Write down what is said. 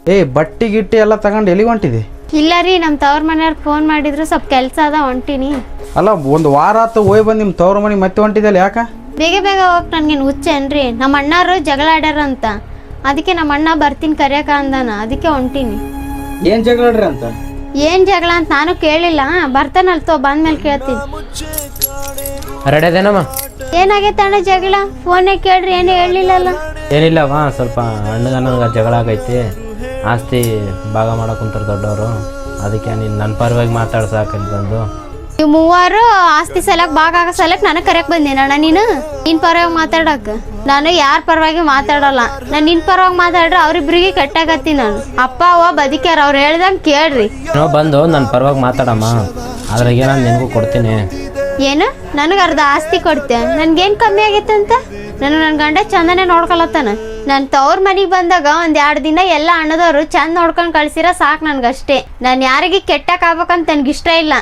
ಏ ಬಟ್ಟಿ ಗಿಟ್ಟಿ ಎಲ್ಲ ತಗೊಂಡು ಎಲ್ಲಿಗೆ ಹೊಂಟಿದೆ? ಇಲ್ಲ ರೀ, ನಮ್ಮ ತವ್ರ ಮನೆಯವ್ರು ಫೋನ್ ಮಾಡಿದ್ರು, ಸ್ವಲ್ಪ ಕೆಲಸ ಅದ ಹೊಂಟಿನಿ. ಅಲ್ಲ ಒಂದು ವಾರ ಆತು ಹೋಯ್ ಬಂದು ನಿಮ್ಮ ತವ್ರ ಮನೆಗೆ ಮತ್ತೆ ಹೊಂಟಿದೆಯಲ್ಲ ಯಾಕ? ಬೇಗ ಬೇಗ ಹೋಗಿ ನನಗೇನು ಹುಚ್ಚೇನ್ರಿ, ನಮ್ಮ ಅಣ್ಣಾರು ಜಗಳ ಆಡ್ಯಾರಂತ, ಅದಕ್ಕೆ ನಮ್ಮ ಅಣ್ಣ ಬರ್ತೀನಿ ಕರೆಯಕ ಅಂದಾನ, ಅದಕ್ಕೆ ಹೊಂಟೀನಿ. ಏನು ಜಗಳ ಆಡ್ರಿ ಅಂತ? ಏನು ಜಗಳ ಅಂತ ನಾನು ಕೇಳಿಲ್ಲ, ಬರ್ತಾನಲ್ತೋ ಬಂದ್ಮೇಲೆ ಕೇಳ್ತೀನಿ. ರೆಡಿ ಅದೇನಮ್ಮ? ಏನಾಗೈತೆ ಅಣ್ಣ ಜಗಳ? ಫೋನೇ ಕೇಳ್ರಿ, ಏನು ಹೇಳಿಲ್ಲಲ್ಲ. ಏನಿಲ್ಲವ, ಸ್ವಲ್ಪ ಅಣ್ಣಗ ನನಗೆ ಜಗಳ ಆಗೈತಿ, ಆಸ್ತಿ ಭಾಗ ಮಾಡೋ ಕುಂತಾರೆ ದೊಡ್ಡವರು, ಅದಕ್ಕೆ ನೀನು ನನ್ನ ಪರವಾಗಿ ಮಾತಾಡ್ಸಾಕಲ್ಲಿ ಬಂದು. ನೀವು ಮೂವರು ಆಸ್ತಿ ಸಲಕ್ ಭಾಗ ಆಗೋ ಸಲಕ್ ನನಗೆ ಕರೆಯಕ್ ಬಂದೇನಣ್ಣ ನೀನು? ನಿನ್ ಪರವಾಗಿ ಮಾತಾಡಕ್ ನಾನು ಯಾರ ಪರವಾಗಿ ಮಾತಾಡಲ್ಲ. ನಾನು ನಿನ್ ಪರವಾಗಿ ಮಾತಾಡ್ರೆ ಅವ್ರಿಬ್ರಿಗೆ ಕೆಟ್ಟಾಗತ್ತಿ. ನಾನು ಅಪ್ಪ ಅವ್ವ ಬದುಕ್ಯಾರ, ಅವ್ರು ಹೇಳ್ದಂಗೆ ಕೇಳ್ರಿ. ನಾವು ಬಂದು ನನ್ನ ಪರವಾಗಿ ಮಾತಾಡಮ್ಮ, ಅದ್ರಾಗೆ ನಾನು ನಿನಗೂ ಕೊಡ್ತೀನಿ. ಏನು ನನಗೆ ಅರ್ಧ ಆಸ್ತಿ ಕೊಡ್ತೆ? ನನ್ಗೇನು ಕಮ್ಮಿ ಆಗೈತೆ ಅಂತ? ನನ್ನ ಗಂಡ ಚಂದನೆ ನೋಡ್ಕೊಳತ್ತಾನ. ನಾನು ತವ್ರ ಮನೆಗೆ ಬಂದಾಗ ಒಂದು 2 ದಿನ ಎಲ್ಲ ಅಣ್ಣದವ್ರು ಚಂದ ನೋಡ್ಕೊಂಡು ಕಳ್ಸಿರ ಸಾಕು ನನ್ಗಷ್ಟೇ. ನಾನು ಯಾರಿಗೆ ಕೆಟ್ಟಕ್ಕಾಗ್ಬೇಕಂತ ನನಗಿಷ್ಟ ಇಲ್ಲ.